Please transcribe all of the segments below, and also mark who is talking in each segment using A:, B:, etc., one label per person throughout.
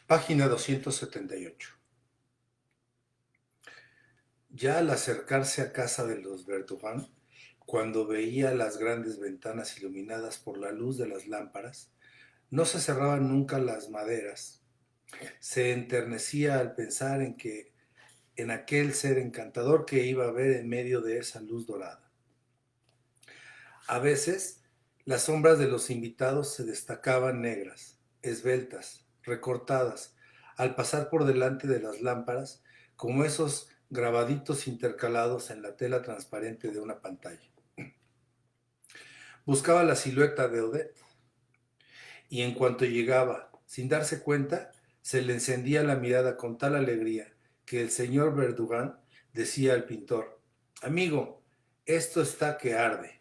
A: Página 278. Ya al acercarse a casa de los Bertuján, cuando veía las grandes ventanas iluminadas por la luz de las lámparas, no se cerraban nunca las maderas. Se enternecía al pensar en aquel ser encantador que iba a ver en medio de esa luz dorada. A veces, las sombras de los invitados se destacaban negras, esbeltas, recortadas, al pasar por delante de las lámparas, como esos grabaditos intercalados en la tela transparente de una pantalla. Buscaba la silueta de Odette, y en cuanto llegaba, sin darse cuenta, se le encendía la mirada con tal alegría que el señor Verdugán decía al pintor: amigo, esto está que arde.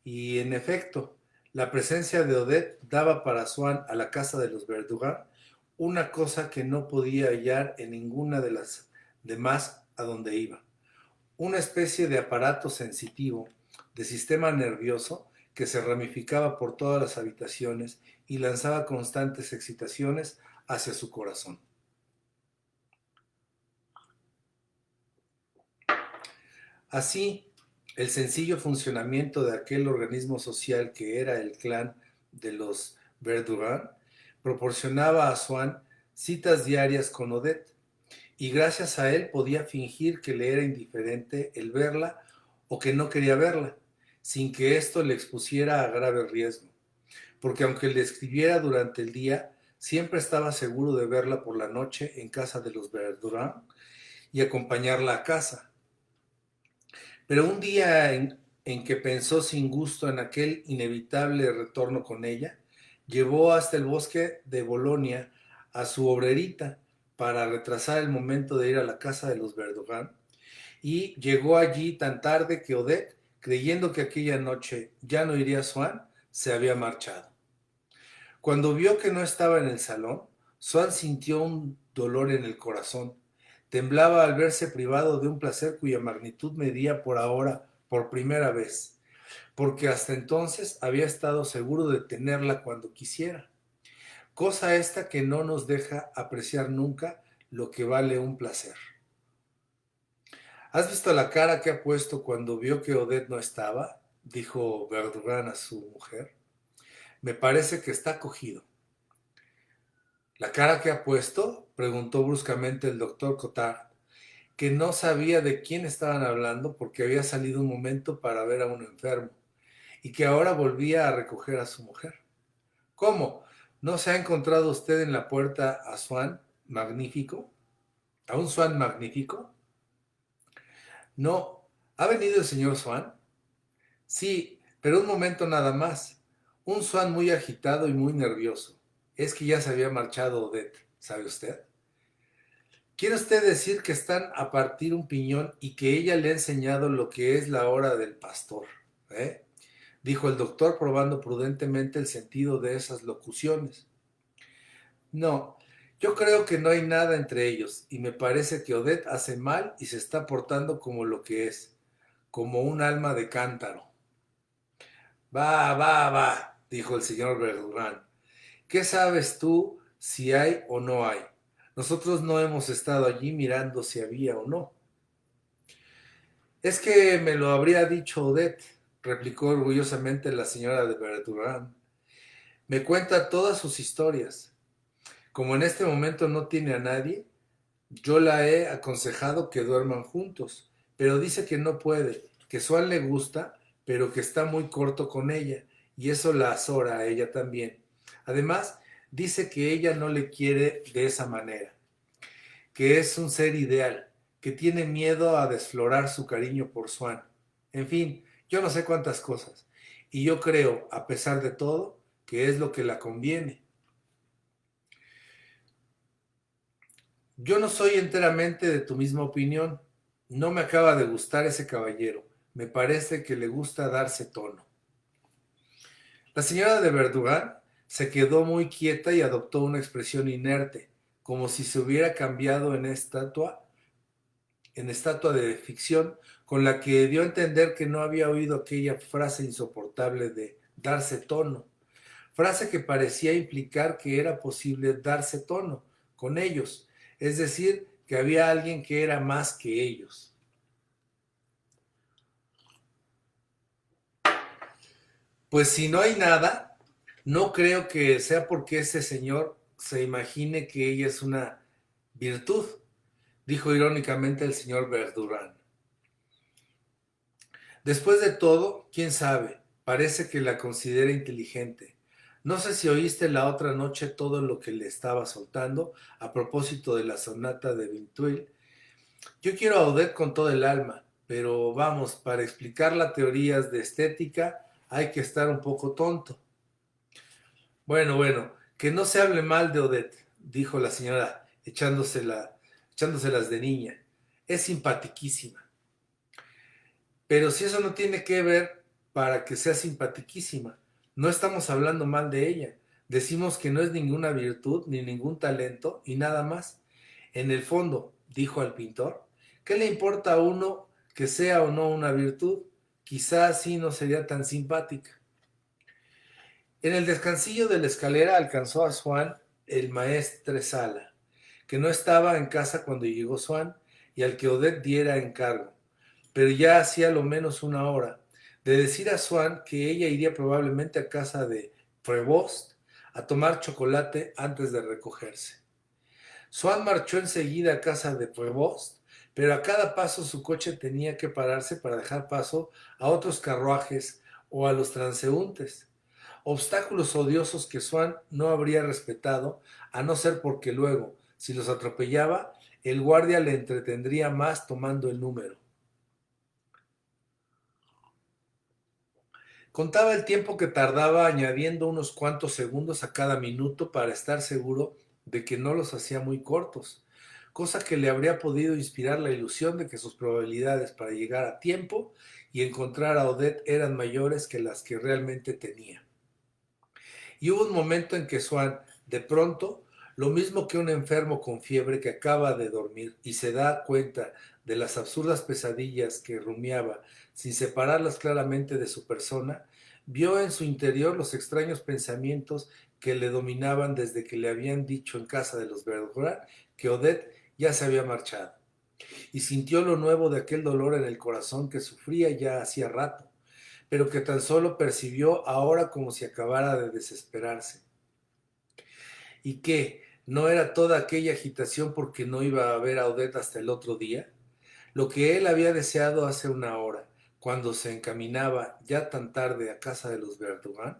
A: Y en efecto, la presencia de Odette daba para Swann a la casa de los Verdugán una cosa que no podía hallar en ninguna de las demás a donde iba: una especie de aparato sensitivo, de sistema nervioso que se ramificaba por todas las habitaciones y lanzaba constantes excitaciones hacia su corazón. Así, el sencillo funcionamiento de aquel organismo social que era el clan de los Verdurán proporcionaba a Swann citas diarias con Odette, y gracias a él podía fingir que le era indiferente el verla o que no quería verla, sin que esto le expusiera a grave riesgo, porque aunque le escribiera durante el día, siempre estaba seguro de verla por la noche en casa de los Verdurán y acompañarla a casa. Pero un día en que pensó sin gusto en aquel inevitable retorno con ella, llevó hasta el bosque de Bolonia a su obrerita para retrasar el momento de ir a la casa de los Verdugán, y llegó allí tan tarde que Odette, creyendo que aquella noche ya no iría a Swann, se había marchado. Cuando vio que no estaba en el salón, Swann sintió un dolor en el corazón. Temblaba al verse privado de un placer cuya magnitud medía por ahora por primera vez, porque hasta entonces había estado seguro de tenerla cuando quisiera. Cosa esta que no nos deja apreciar nunca lo que vale un placer. ¿Has visto la cara que ha puesto cuando vio que Odette no estaba?, dijo Verdurán a su mujer. Me parece que está cogido. ¿La cara que ha puesto?, preguntó bruscamente el doctor Cottard, que no sabía de quién estaban hablando porque había salido un momento para ver a un enfermo, y que ahora volvía a recoger a su mujer. ¿Cómo? ¿No se ha encontrado usted en la puerta a Swann magnífico? ¿A un Swann magnífico? No. ¿Ha venido el señor Swann? Sí, pero un momento nada más. Un Swann muy agitado y muy nervioso. Es que ya se había marchado Odette, ¿sabe usted? ¿Quiere usted decir que están a partir un piñón y que ella le ha enseñado lo que es la hora del pastor? ¿Eh? Dijo el doctor, probando prudentemente el sentido de esas locuciones. No, yo creo que no hay nada entre ellos, y me parece que Odette hace mal y se está portando como lo que es, como un alma de cántaro. Va, dijo el señor Verdurán. ¿Qué sabes tú si hay o no hay? Nosotros no hemos estado allí mirando si había o no. Es que me lo habría dicho Odette, replicó orgullosamente la señora de Verdurán. Me cuenta todas sus historias. Como en este momento no tiene a nadie, yo la he aconsejado que duerman juntos, pero dice que no puede, que Swann le gusta, pero que está muy corto con ella, y eso la azora a ella también. Además, dice que ella no le quiere de esa manera, que es un ser ideal, que tiene miedo a desflorar su cariño por Swann. En fin, yo no sé cuántas cosas, y yo creo, a pesar de todo, que es lo que la conviene. Yo no soy enteramente de tu misma opinión. No me acaba de gustar ese caballero. Me parece que le gusta darse tono. La señora de Verdugán se quedó muy quieta y adoptó una expresión inerte, como si se hubiera cambiado en estatua de ficción, con la que dio a entender que no había oído aquella frase insoportable de darse tono. frase que parecía implicar que era posible darse tono con ellos, es decir, que había alguien que era más que ellos. Pues si no hay nada, no creo que sea porque ese señor se imagine que ella es una virtud, dijo irónicamente el señor Verdurán. Después de todo, quién sabe, parece que la considera inteligente. No sé si oíste la otra noche todo lo que le estaba soltando a propósito de la sonata de Vinteuil. Yo quiero a Odette con todo el alma, pero vamos, para explicar las teorías de estética hay que estar un poco tonto. Bueno, que no se hable mal de Odette, dijo la señora echándoselas de niña. Es simpatiquísima. Pero si eso no tiene que ver para que sea simpatiquísima, no estamos hablando mal de ella. Decimos que no es ninguna virtud ni ningún talento y nada más. En el fondo, dijo al pintor, ¿qué le importa a uno que sea o no una virtud? Quizá así no sería tan simpática. En el descansillo de la escalera alcanzó a Swann el maestre Sala, que no estaba en casa cuando llegó Swann y al que Odette diera encargo, pero ya hacía lo menos una hora, de decir a Swann que ella iría probablemente a casa de Prevost a tomar chocolate antes de recogerse. Swann marchó enseguida a casa de Prevost, pero a cada paso su coche tenía que pararse para dejar paso a otros carruajes o a los transeúntes. Obstáculos odiosos que Swann no habría respetado, a no ser porque luego, si los atropellaba, el guardia le entretendría más tomando el número. Contaba el tiempo que tardaba añadiendo unos cuantos segundos a cada minuto para estar seguro de que no los hacía muy cortos, cosa que le habría podido inspirar la ilusión de que sus probabilidades para llegar a tiempo y encontrar a Odette eran mayores que las que realmente tenía. Y hubo un momento en que Swann, de pronto, lo mismo que un enfermo con fiebre que acaba de dormir y se da cuenta de las absurdas pesadillas que rumiaba sin separarlas claramente de su persona, vio en su interior los extraños pensamientos que le dominaban desde que le habían dicho en casa de los Verdurin que Odette ya se había marchado, y sintió lo nuevo de aquel dolor en el corazón que sufría ya hacía rato, pero que tan solo percibió ahora como si acabara de desesperarse. ¿Y qué? ¿No era toda aquella agitación porque no iba a ver a Odette hasta el otro día? Lo que él había deseado hace una hora, cuando se encaminaba ya tan tarde a casa de los Verdurin,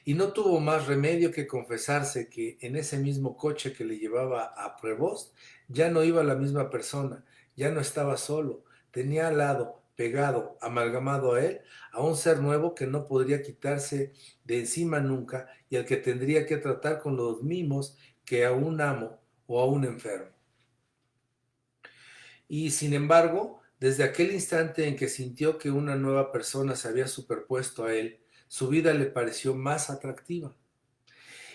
A: y no tuvo más remedio que confesarse que en ese mismo coche que le llevaba a Prevost ya no iba la misma persona, ya no estaba solo, tenía al lado, pegado, amalgamado a él, a un ser nuevo que no podría quitarse de encima nunca y al que tendría que tratar con los mimos que a un amo o a un enfermo. Y sin embargo, desde aquel instante en que sintió que una nueva persona se había superpuesto a él, su vida le pareció más atractiva.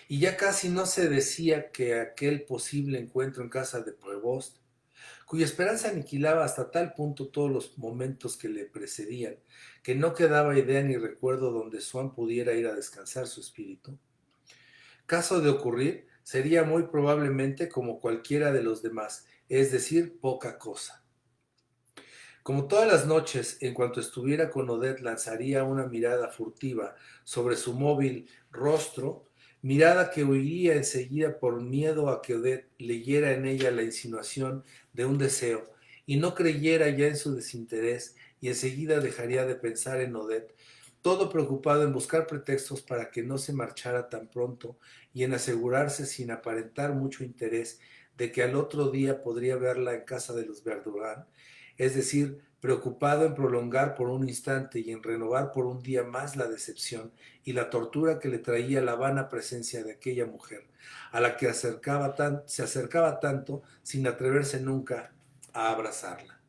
A: Y ya casi no se decía que aquel posible encuentro en casa de Prevost, cuya esperanza aniquilaba hasta tal punto todos los momentos que le precedían, que no quedaba idea ni recuerdo donde Swann pudiera ir a descansar su espíritu. Caso de ocurrir, sería muy probablemente como cualquiera de los demás, es decir, poca cosa. Como todas las noches, en cuanto estuviera con Odette, lanzaría una mirada furtiva sobre su móvil rostro, mirada que huiría enseguida por miedo a que Odette leyera en ella la insinuación de un deseo y no creyera ya en su desinterés, y enseguida dejaría de pensar en Odette, todo preocupado en buscar pretextos para que no se marchara tan pronto y en asegurarse sin aparentar mucho interés de que al otro día podría verla en casa de los Verdurin, es decir, preocupado en prolongar por un instante y en renovar por un día más la decepción y la tortura que le traía la vana presencia de aquella mujer, a la que se acercaba tanto sin atreverse nunca a abrazarla.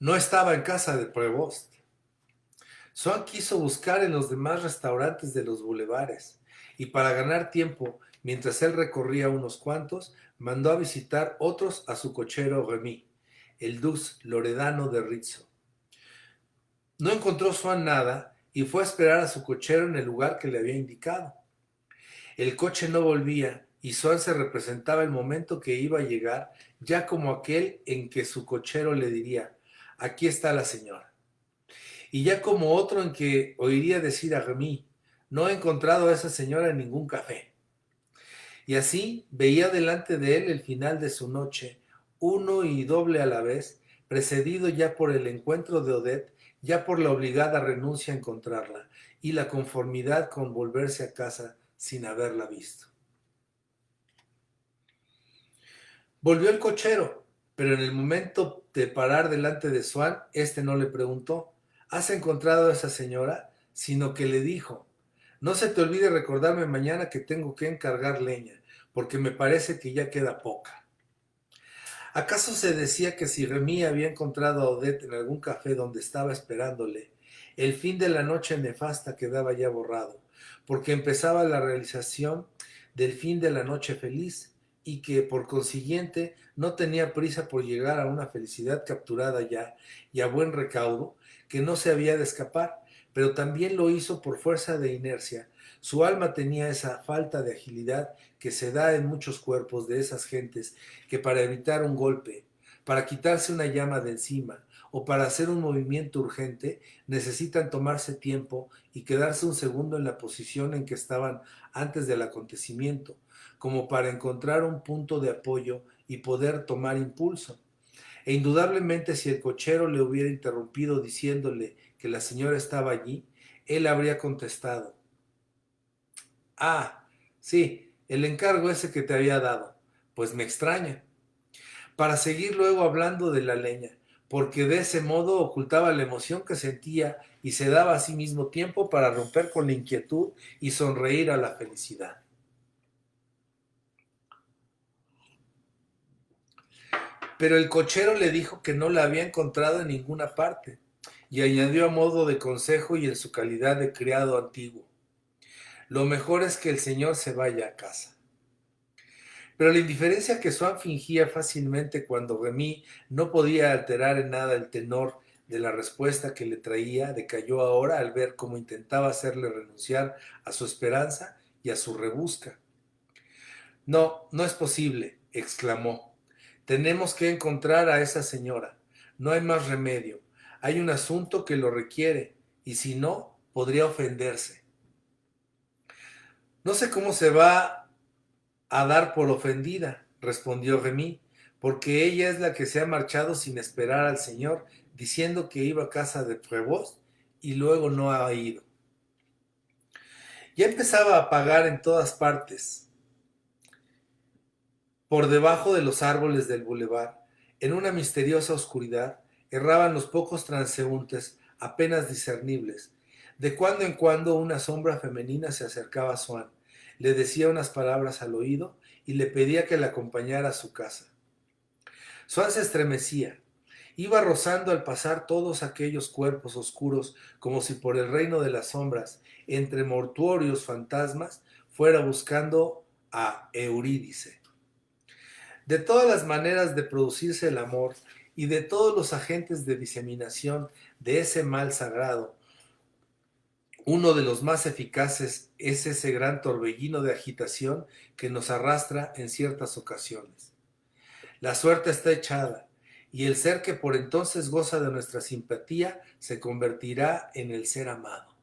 A: No estaba en casa de Prevost. Swann quiso buscar en los demás restaurantes de los bulevares, y para ganar tiempo, mientras él recorría unos cuantos, mandó a visitar otros a su cochero Remy, el dux loredano de Rizzo. No encontró Swann nada y fue a esperar a su cochero en el lugar que le había indicado. El coche no volvía y Swann se representaba el momento que iba a llegar, ya como aquel en que su cochero le diría: aquí está la señora. Y ya como otro en que oiría decir a Remy: no he encontrado a esa señora en ningún café. Y así veía delante de él el final de su noche, uno y doble a la vez, precedido ya por el encuentro de Odette, ya por la obligada renuncia a encontrarla, y la conformidad con volverse a casa sin haberla visto. Volvió el cochero, pero en el momento de parar delante de Swann, este no le preguntó: ¿has encontrado a esa señora? Sino que le dijo: no se te olvide recordarme mañana que tengo que encargar leña, porque me parece que ya queda poca. ¿Acaso se decía que si Remy había encontrado a Odette en algún café donde estaba esperándole, el fin de la noche nefasta quedaba ya borrado, porque empezaba la realización del fin de la noche feliz, y que por consiguiente no tenía prisa por llegar a una felicidad capturada ya y a buen recaudo, que no se había de escapar, pero también lo hizo por fuerza de inercia? Su alma tenía esa falta de agilidad que se da en muchos cuerpos de esas gentes que para evitar un golpe, para quitarse una llama de encima o para hacer un movimiento urgente, necesitan tomarse tiempo y quedarse un segundo en la posición en que estaban antes del acontecimiento, como para encontrar un punto de apoyo y poder tomar impulso. E indudablemente si el cochero le hubiera interrumpido diciéndole que la señora estaba allí, él habría contestado: ah, sí, el encargo ese que te había dado. Pues me extraña. Para seguir luego hablando de la leña, porque de ese modo ocultaba la emoción que sentía y se daba a sí mismo tiempo para romper con la inquietud y sonreír a la felicidad. Pero el cochero le dijo que no la había encontrado en ninguna parte, y añadió a modo de consejo y en su calidad de criado antiguo: lo mejor es que el señor se vaya a casa. Pero la indiferencia que Swann fingía fácilmente cuando Remy no podía alterar en nada el tenor de la respuesta que le traía, decayó ahora al ver cómo intentaba hacerle renunciar a su esperanza y a su rebusca. No, no es posible, exclamó. Tenemos que encontrar a esa señora. No hay más remedio. Hay un asunto que lo requiere, y si no, podría ofenderse. No sé cómo se va a dar por ofendida, respondió Remy, porque ella es la que se ha marchado sin esperar al señor, diciendo que iba a casa de Prévost y luego no ha ido. Ya empezaba a apagar en todas partes, por debajo de los árboles del bulevar, en una misteriosa oscuridad, erraban los pocos transeúntes apenas discernibles. De cuando en cuando una sombra femenina se acercaba a Swann, le decía unas palabras al oído y le pedía que la acompañara a su casa. Swann se estremecía. Iba rozando al pasar todos aquellos cuerpos oscuros, como si por el reino de las sombras, entre mortuorios fantasmas, fuera buscando a Eurídice. De todas las maneras de producirse el amor y de todos los agentes de diseminación de ese mal sagrado, uno de los más eficaces es ese gran torbellino de agitación que nos arrastra en ciertas ocasiones. La suerte está echada, y el ser que por entonces goza de nuestra simpatía se convertirá en el ser amado.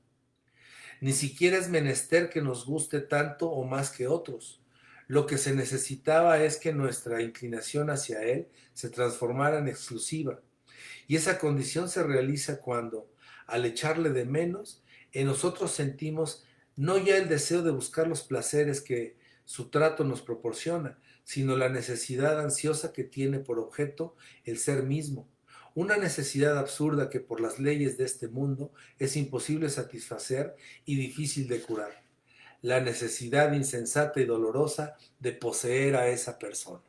A: Ni siquiera es menester que nos guste tanto o más que otros. Lo que se necesitaba es que nuestra inclinación hacia él se transformara en exclusiva, y esa condición se realiza cuando, al echarle de menos, en nosotros sentimos no ya el deseo de buscar los placeres que su trato nos proporciona, sino la necesidad ansiosa que tiene por objeto el ser mismo, una necesidad absurda que por las leyes de este mundo es imposible satisfacer y difícil de curar: la necesidad insensata y dolorosa de poseer a esa persona.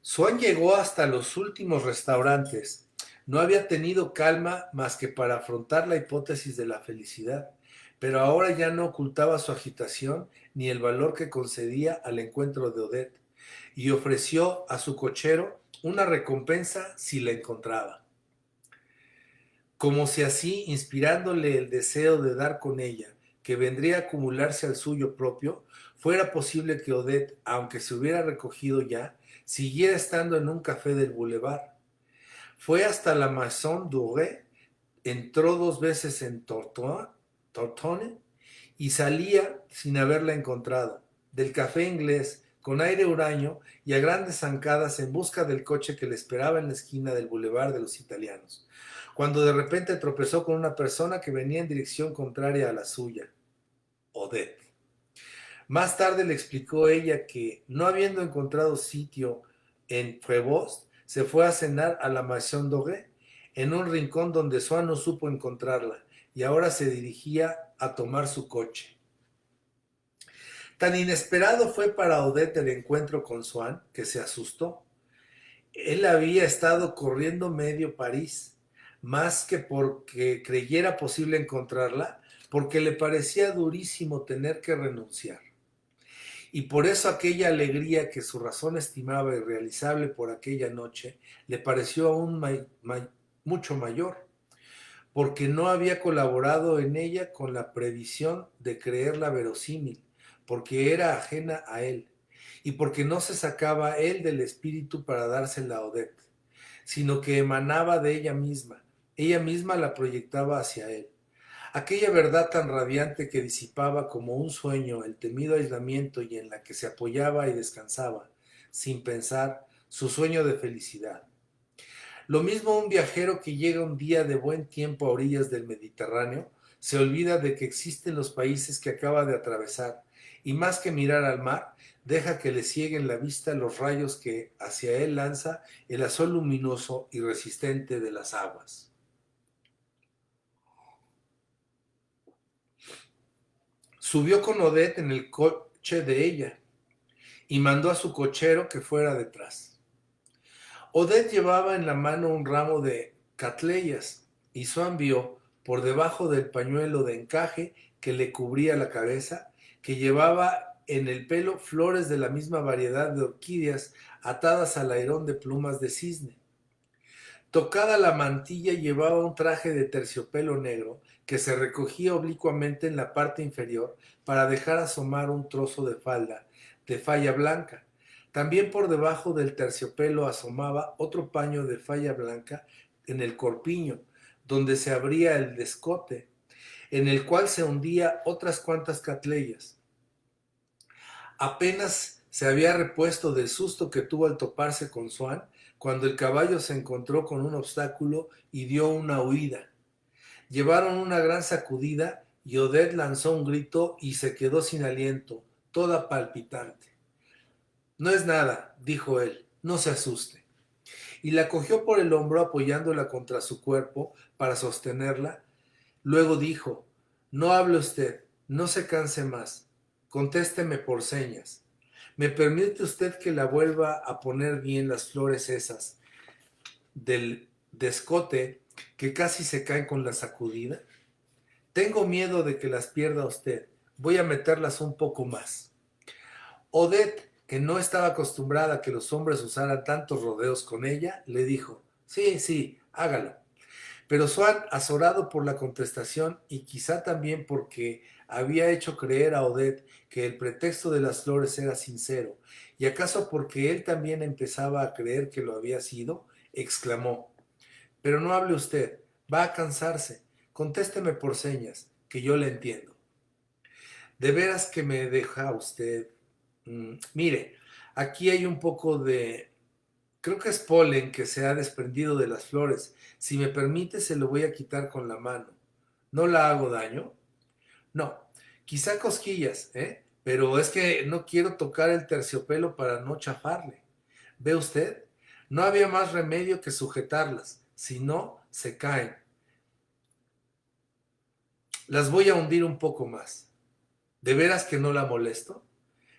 A: Swann llegó hasta los últimos restaurantes. No había tenido calma más que para afrontar la hipótesis de la felicidad, pero ahora ya no ocultaba su agitación ni el valor que concedía al encuentro de Odette. y ofreció a su cochero una recompensa si la encontraba, como si así, inspirándole el deseo de dar con ella, que vendría a acumularse al suyo propio, fuera posible que Odette, aunque se hubiera recogido ya, siguiera estando en un café del boulevard. Fue hasta la Maison Doré, entró 2 veces en Tortone y salía sin haberla encontrado, del café inglés, con aire huraño y a grandes zancadas en busca del coche que le esperaba en la esquina del Boulevard de los Italianos, cuando de repente tropezó con una persona que venía en dirección contraria a la suya, Odette. Más tarde le explicó ella que, no habiendo encontrado sitio en Prévost, se fue a cenar a la Maison Doré, en un rincón donde Swann no supo encontrarla, y ahora se dirigía a tomar su coche. Tan inesperado fue para Odette el encuentro con Swann que se asustó. Él había estado corriendo medio París, más que porque creyera posible encontrarla, porque le parecía durísimo tener que renunciar. Y por eso aquella alegría que su razón estimaba irrealizable por aquella noche le pareció aún mucho mayor, porque no había colaborado en ella con la previsión de creerla verosímil, porque era ajena a él, y porque no se sacaba él del espíritu para dársela a Odette, sino que emanaba de ella misma la proyectaba hacia él. Aquella verdad tan radiante que disipaba como un sueño el temido aislamiento y en la que se apoyaba y descansaba, sin pensar, su sueño de felicidad. Lo mismo un viajero que llega un día de buen tiempo a orillas del Mediterráneo, se olvida de que existen los países que acaba de atravesar, y más que mirar al mar, deja que le cieguen la vista los rayos que hacia él lanza el azul luminoso y resistente de las aguas. Subió con Odette en el coche de ella y mandó a su cochero que fuera detrás. Odette llevaba en la mano un ramo de catleyas y Swann vio, por debajo del pañuelo de encaje que le cubría la cabeza, que llevaba en el pelo flores de la misma variedad de orquídeas atadas al airón de plumas de cisne. Tocada la mantilla llevaba un traje de terciopelo negro que se recogía oblicuamente en la parte inferior para dejar asomar un trozo de falda de falla blanca. También por debajo del terciopelo asomaba otro paño de falla blanca en el corpiño, donde se abría el descote, en el cual se hundía otras cuantas catleyas. Apenas se había repuesto del susto que tuvo al toparse con Swann, cuando el caballo se encontró con un obstáculo y dio una huida. Llevaron una gran sacudida y Odette lanzó un grito y se quedó sin aliento, toda palpitante. No es nada, dijo él, no se asuste. Y la cogió por el hombro apoyándola contra su cuerpo para sostenerla. Luego dijo, no hable usted, no se canse más, contésteme por señas. ¿Me permite usted que la vuelva a poner bien las flores esas del descote que casi se caen con la sacudida? Tengo miedo de que las pierda usted. Voy a meterlas un poco más. Odette, que no estaba acostumbrada a que los hombres usaran tantos rodeos con ella, le dijo, sí, sí, hágalo. Pero Swann, azorado por la contestación y quizá también porque había hecho creer a Odette que el pretexto de las flores era sincero, y acaso porque él también empezaba a creer que lo había sido, exclamó, pero no hable usted, va a cansarse, contésteme por señas, que yo le entiendo. De veras que me deja usted. Mire, aquí hay un poco de, creo que es polen que se ha desprendido de las flores. Si me permite, se lo voy a quitar con la mano. ¿No la hago daño? No, quizá cosquillas, ¿eh? Pero es que no quiero tocar el terciopelo para no chafarle. ¿Ve usted? No había más remedio que sujetarlas, si no, se caen. Las voy a hundir un poco más. ¿De veras que no la molesto?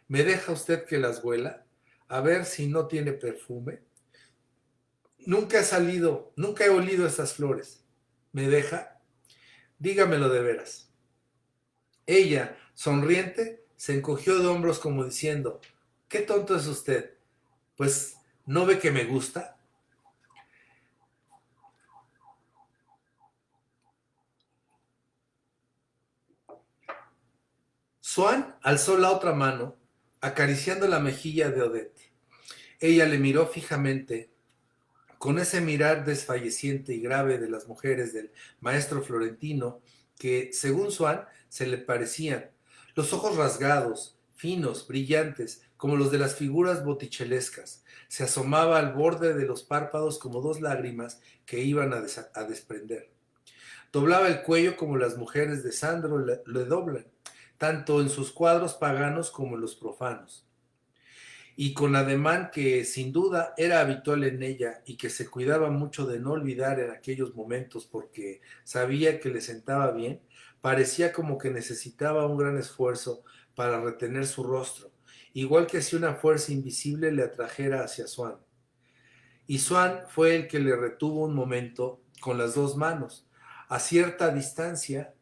A: ¿Me deja usted que las huela? A ver si no tiene perfume. Nunca he salido, nunca he olido esas flores. ¿Me deja? Dígamelo de veras. Ella, sonriente, se encogió de hombros como diciendo, ¿qué tonto es usted? Pues, ¿no ve que me gusta? Swann alzó la otra mano, acariciando la mejilla de Odette. Ella le miró fijamente, con ese mirar desfalleciente y grave de las mujeres del maestro florentino, que, según Swann, se le parecían. Los ojos rasgados, finos, brillantes, como los de las figuras botticellescas. Se asomaba al borde de los párpados como dos lágrimas que iban a desprender. Doblaba el cuello como las mujeres de Sandro le doblan, tanto en sus cuadros paganos como en los profanos, y con ademán que sin duda era habitual en ella y que se cuidaba mucho de no olvidar en aquellos momentos porque sabía que le sentaba bien, parecía como que necesitaba un gran esfuerzo para retener su rostro, igual que si una fuerza invisible le atrajera hacia Swann. Y Swann fue el que le retuvo un momento con las dos manos, a cierta distancia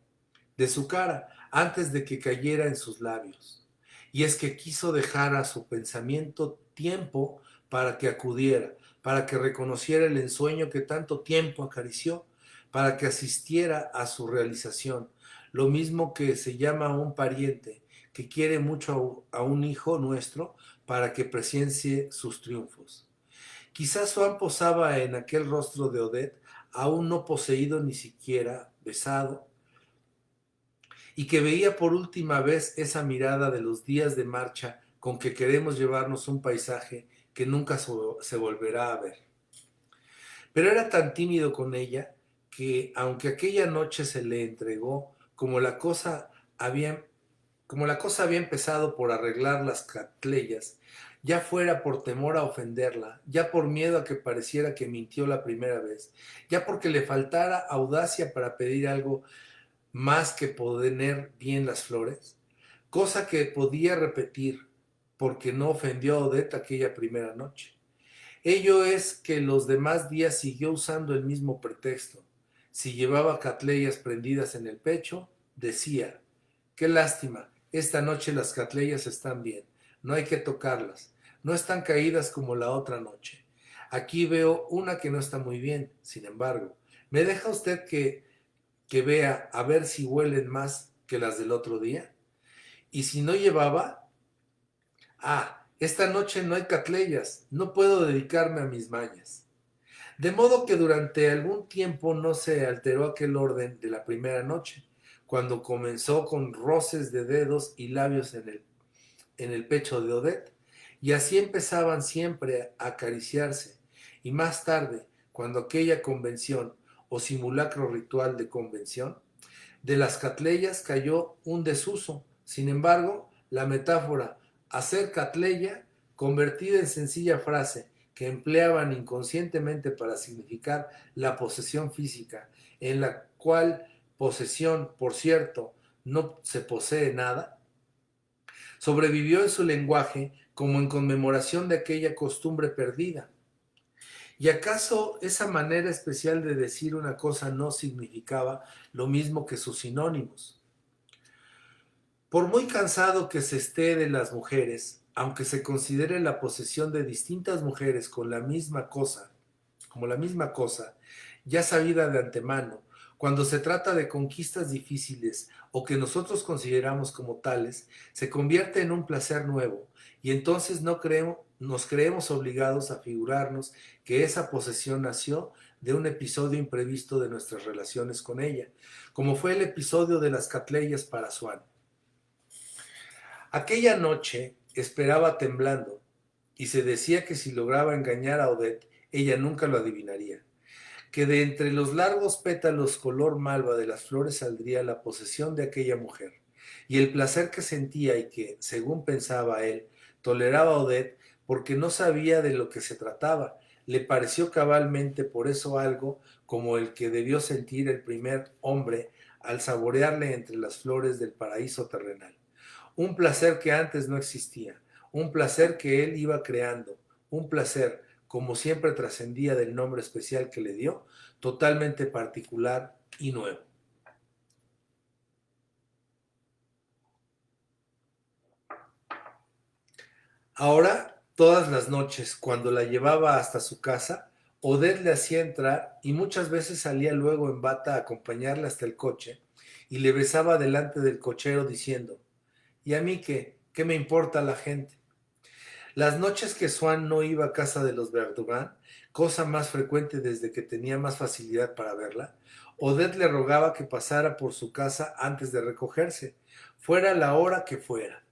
A: de su cara, antes de que cayera en sus labios. Y es que quiso dejar a su pensamiento tiempo para que acudiera, para que reconociera el ensueño que tanto tiempo acarició, para que asistiera a su realización, lo mismo que se llama a un pariente que quiere mucho a un hijo nuestro para que presencie sus triunfos. Quizás Swann posaba en aquel rostro de Odette, aún no poseído ni siquiera besado, y que veía por última vez esa mirada de los días de marcha con que queremos llevarnos un paisaje que nunca se volverá a ver. Pero era tan tímido con ella que, aunque aquella noche se le entregó, había, como la cosa había empezado por arreglar las catleyas, ya fuera por temor a ofenderla, ya por miedo a que pareciera que mintió la primera vez, ya porque le faltara audacia para pedir algo más que poner bien las flores, cosa que podía repetir porque no ofendió a Odette aquella primera noche. Ello es que los demás días siguió usando el mismo pretexto. Si llevaba catleyas prendidas en el pecho, decía: qué lástima, esta noche las catleyas están bien, no hay que tocarlas, no están caídas como la otra noche. Aquí veo una que no está muy bien, sin embargo. ¿Me deja usted que vea a ver si huelen más que las del otro día? Y si no llevaba, esta noche no hay catleyas, no puedo dedicarme a mis mañas. De modo que durante algún tiempo no se alteró aquel orden de la primera noche, cuando comenzó con roces de dedos y labios en el pecho de Odette, y así empezaban siempre a acariciarse, y más tarde, cuando aquella convención o simulacro ritual de convención de las catleyas cayó un desuso. Sin embargo, la metáfora hacer catleya, convertida en sencilla frase que empleaban inconscientemente para significar la posesión física, en la cual posesión, por cierto, no se posee nada, sobrevivió en su lenguaje como en conmemoración de aquella costumbre perdida. ¿Y acaso esa manera especial de decir una cosa no significaba lo mismo que sus sinónimos? Por muy cansado que se esté de las mujeres, aunque se considere la posesión de distintas mujeres con la misma cosa, como la misma cosa, ya sabida de antemano, cuando se trata de conquistas difíciles o que nosotros consideramos como tales, se convierte en un placer nuevo, y entonces nos creemos obligados a figurarnos que esa posesión nació de un episodio imprevisto de nuestras relaciones con ella, como fue el episodio de las catleyas para Swann. Aquella noche esperaba temblando, y se decía que si lograba engañar a Odette, ella nunca lo adivinaría, que de entre los largos pétalos color malva de las flores saldría la posesión de aquella mujer, y el placer que sentía y que, según pensaba él, toleraba a Odette porque no sabía de lo que se trataba, le pareció cabalmente por eso algo como el que debió sentir el primer hombre al saborearle entre las flores del paraíso terrenal. Un placer que antes no existía, un placer que él iba creando, un placer, como siempre trascendía del nombre especial que le dio, totalmente particular y nuevo. Ahora Todas las noches, cuando la llevaba hasta su casa, Odette le hacía entrar y muchas veces salía luego en bata a acompañarla hasta el coche y le besaba delante del cochero diciendo, ¿y a mí qué? ¿Qué me importa la gente? Las noches que Swann no iba a casa de los Verdurin, cosa más frecuente desde que tenía más facilidad para verla, Odette le rogaba que pasara por su casa antes de recogerse, fuera la hora que fuera.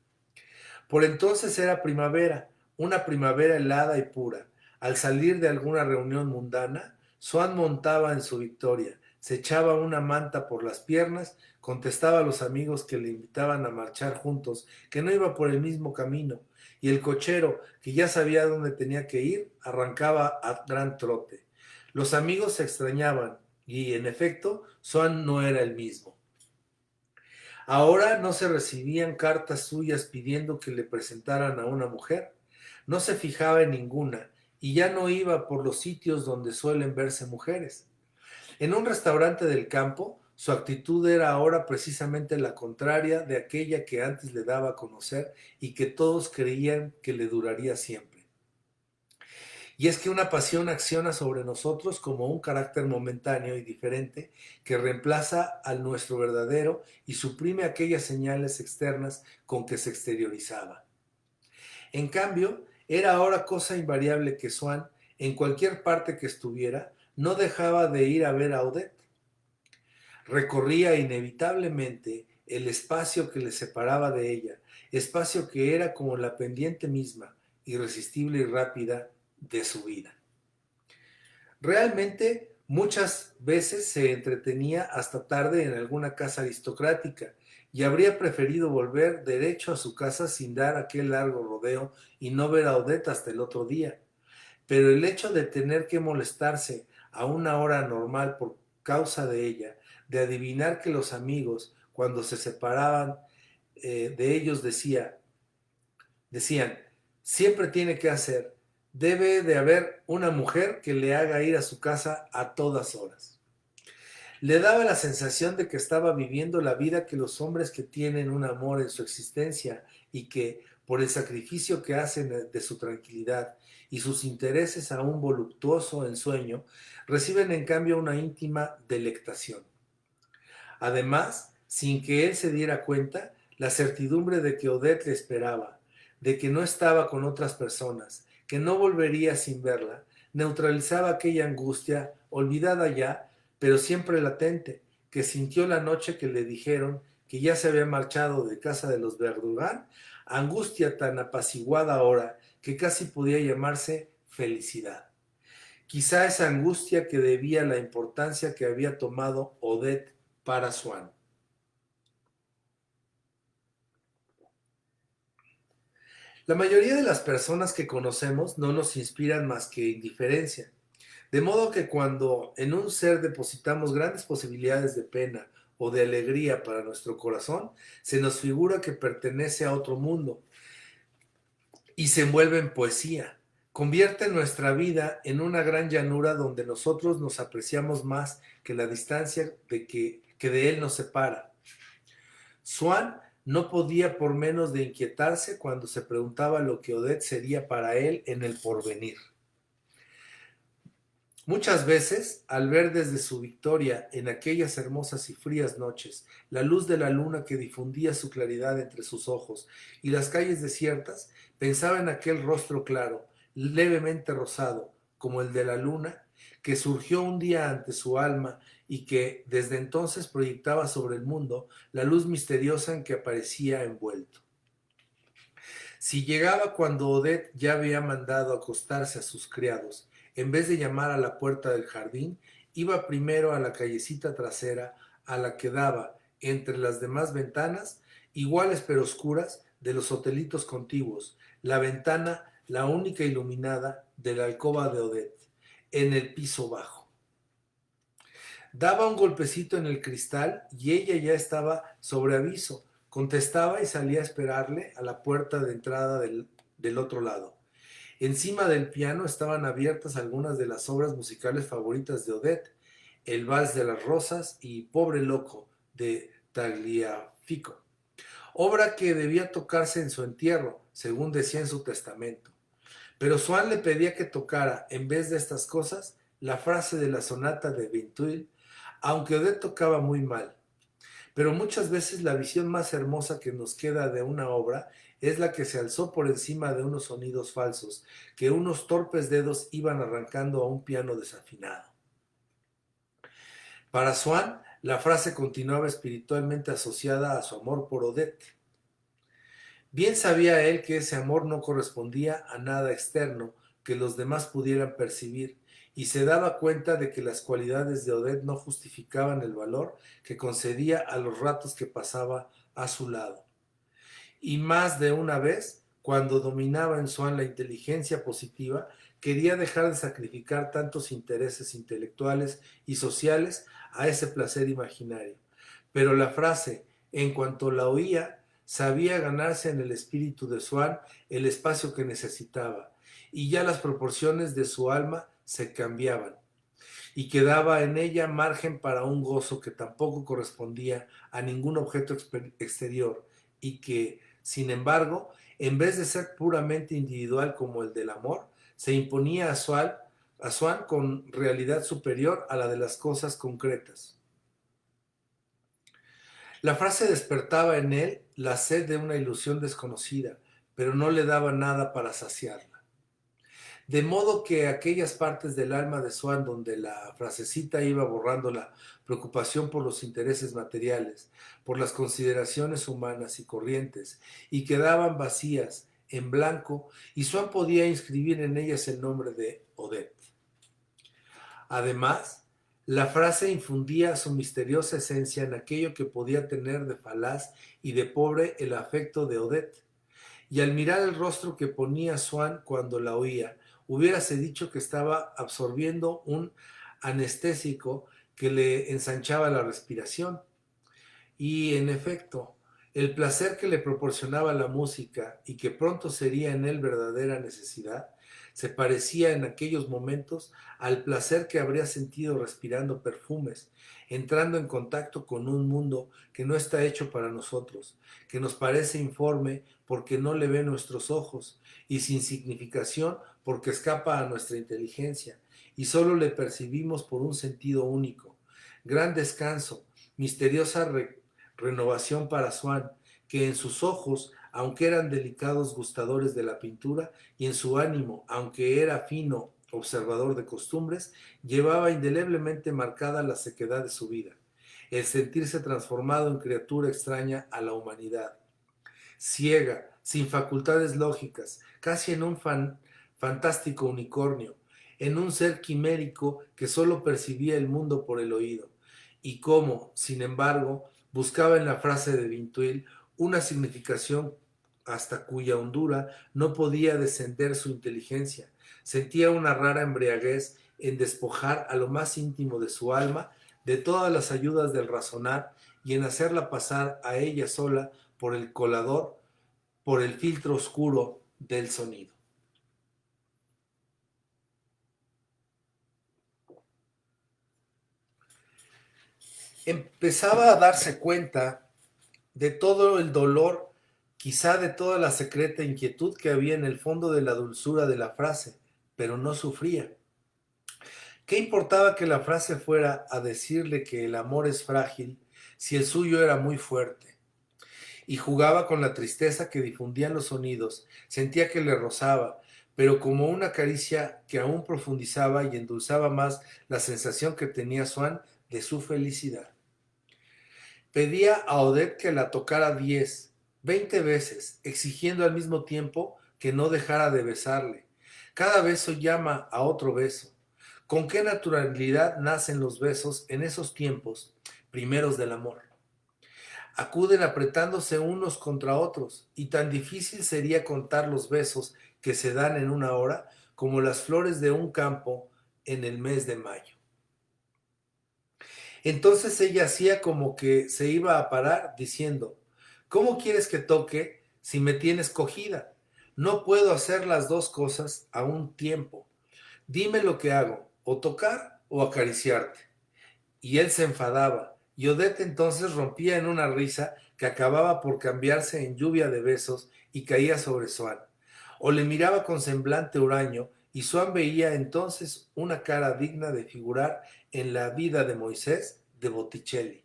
A: Por entonces era primavera, una primavera helada y pura. Al salir de alguna reunión mundana, Swann montaba en su victoria, se echaba una manta por las piernas, contestaba a los amigos que le invitaban a marchar juntos, que no iba por el mismo camino, y el cochero, que ya sabía dónde tenía que ir, arrancaba a gran trote. Los amigos se extrañaban, y en efecto, Swann no era el mismo. Ahora no se recibían cartas suyas pidiendo que le presentaran a una mujer. No se fijaba en ninguna y ya no iba por los sitios donde suelen verse mujeres. En un restaurante del campo, su actitud era ahora precisamente la contraria de aquella que antes le daba a conocer y que todos creían que le duraría siempre. Y es que una pasión acciona sobre nosotros como un carácter momentáneo y diferente que reemplaza al nuestro verdadero y suprime aquellas señales externas con que se exteriorizaba. En cambio, era ahora cosa invariable que Swann, en cualquier parte que estuviera, no dejaba de ir a ver a Odette. Recorría inevitablemente el espacio que le separaba de ella, espacio que era como la pendiente misma, irresistible y rápida, de su vida. Realmente muchas veces se entretenía hasta tarde en alguna casa aristocrática y habría preferido volver derecho a su casa sin dar aquel largo rodeo y no ver a Odette hasta el otro día. Pero el hecho de tener que molestarse a una hora normal por causa de ella, de adivinar que los amigos, cuando se separaban de ellos, decían, siempre tiene que hacer, debe de haber una mujer que le haga ir a su casa a todas horas. Le daba la sensación de que estaba viviendo la vida que los hombres que tienen un amor en su existencia y que, por el sacrificio que hacen de su tranquilidad y sus intereses a un voluptuoso ensueño, reciben en cambio una íntima delectación. Además, sin que él se diera cuenta, la certidumbre de que Odette le esperaba, de que no estaba con otras personas, que no volvería sin verla, neutralizaba aquella angustia, olvidada ya, pero siempre latente, que sintió la noche que le dijeron que ya se había marchado de casa de los Verdurin, angustia tan apaciguada ahora que casi podía llamarse felicidad. Quizá esa angustia que debía la importancia que había tomado Odette para Swann. La mayoría de las personas que conocemos no nos inspiran más que indiferencia, de modo que cuando en un ser depositamos grandes posibilidades de pena o de alegría para nuestro corazón, se nos figura que pertenece a otro mundo y se envuelve en poesía. Convierte nuestra vida en una gran llanura donde nosotros nos apreciamos más que la distancia que de él nos separa. Swann no podía por menos de inquietarse cuando se preguntaba lo que Odette sería para él en el porvenir. Muchas veces, al ver desde su victoria en aquellas hermosas y frías noches la luz de la luna que difundía su claridad entre sus ojos y las calles desiertas, pensaba en aquel rostro claro, levemente rosado, como el de la luna, que surgió un día ante su alma y que desde entonces proyectaba sobre el mundo la luz misteriosa en que aparecía envuelto. Si llegaba cuando Odette ya había mandado acostarse a sus criados, en vez de llamar a la puerta del jardín, iba primero a la callecita trasera a la que daba, entre las demás ventanas, iguales pero oscuras, de los hotelitos contiguos, la ventana, la única iluminada, de la alcoba de Odette, en el piso bajo. Daba un golpecito en el cristal y ella ya estaba sobre aviso. Contestaba y salía a esperarle a la puerta de entrada del otro lado. Encima del piano estaban abiertas algunas de las obras musicales favoritas de Odette, el Vals de las Rosas y Pobre Loco de Tagliafico, obra que debía tocarse en su entierro, según decía en su testamento. Pero Swann le pedía que tocara, en vez de estas cosas, la frase de la sonata de Vinteuil, aunque Odette tocaba muy mal. Pero muchas veces la visión más hermosa que nos queda de una obra es la que se alzó por encima de unos sonidos falsos que unos torpes dedos iban arrancando a un piano desafinado. Para Swann, la frase continuaba espiritualmente asociada a su amor por Odette. Bien sabía él que ese amor no correspondía a nada externo que los demás pudieran percibir, y se daba cuenta de que las cualidades de Odette no justificaban el valor que concedía a los ratos que pasaba a su lado. Y más de una vez, cuando dominaba en Swann la inteligencia positiva, quería dejar de sacrificar tantos intereses intelectuales y sociales a ese placer imaginario. Pero la frase, en cuanto la oía, sabía ganarse en el espíritu de Swann el espacio que necesitaba, y ya las proporciones de su alma se cambiaban, y quedaba en ella margen para un gozo que tampoco correspondía a ningún objeto exterior, y que, sin embargo, en vez de ser puramente individual como el del amor, se imponía a Swann con realidad superior a la de las cosas concretas. La frase despertaba en él la sed de una ilusión desconocida, pero no le daba nada para saciarla. De modo que aquellas partes del alma de Swann donde la frasecita iba borrando la preocupación por los intereses materiales, por las consideraciones humanas y corrientes, y quedaban vacías, en blanco, y Swann podía inscribir en ellas el nombre de Odette. Además, la frase infundía su misteriosa esencia en aquello que podía tener de falaz y de pobre el afecto de Odette. Y al mirar el rostro que ponía Swann cuando la oía, hubiérase dicho que estaba absorbiendo un anestésico que le ensanchaba la respiración. Y en efecto, el placer que le proporcionaba la música y que pronto sería en él verdadera necesidad, se parecía en aquellos momentos al placer que habría sentido respirando perfumes, entrando en contacto con un mundo que no está hecho para nosotros, que nos parece informe porque no le ve nuestros ojos y sin significación porque escapa a nuestra inteligencia y solo le percibimos por un sentido único. Gran descanso, misteriosa renovación para Swann, que en sus ojos, aunque eran delicados gustadores de la pintura, y en su ánimo, aunque era fino observador de costumbres, llevaba indeleblemente marcada la sequedad de su vida, el sentirse transformado en criatura extraña a la humanidad, ciega, sin facultades lógicas, casi en un fantástico unicornio, en un ser quimérico que solo percibía el mundo por el oído, y cómo, sin embargo, buscaba en la frase de Vinteuil una significación hasta cuya hondura no podía descender su inteligencia. Sentía una rara embriaguez en despojar a lo más íntimo de su alma de todas las ayudas del razonar y en hacerla pasar a ella sola por el colador, por el filtro oscuro del sonido. Empezaba a darse cuenta de todo el dolor, quizá de toda la secreta inquietud que había en el fondo de la dulzura de la frase, pero no sufría. ¿Qué importaba que la frase fuera a decirle que el amor es frágil si el suyo era muy fuerte? Y jugaba con la tristeza que difundían los sonidos, sentía que le rozaba, pero como una caricia que aún profundizaba y endulzaba más la sensación que tenía Swann de su felicidad. Pedía a Odette que la tocara 10, 20 veces, exigiendo al mismo tiempo que no dejara de besarle. Cada beso llama a otro beso. ¿Con qué naturalidad nacen los besos en esos tiempos primeros del amor? Acuden apretándose unos contra otros, y tan difícil sería contar los besos que se dan en una hora como las flores de un campo en el mes de mayo. Entonces ella hacía como que se iba a parar diciendo, ¿cómo quieres que toque si me tienes cogida? No puedo hacer las dos cosas a un tiempo. Dime lo que hago, o tocar o acariciarte. Y él se enfadaba, y Odette entonces rompía en una risa que acababa por cambiarse en lluvia de besos y caía sobre Swann. o le miraba con semblante huraño, y Swann veía entonces una cara digna de figurar en la vida de Moisés de Botticelli,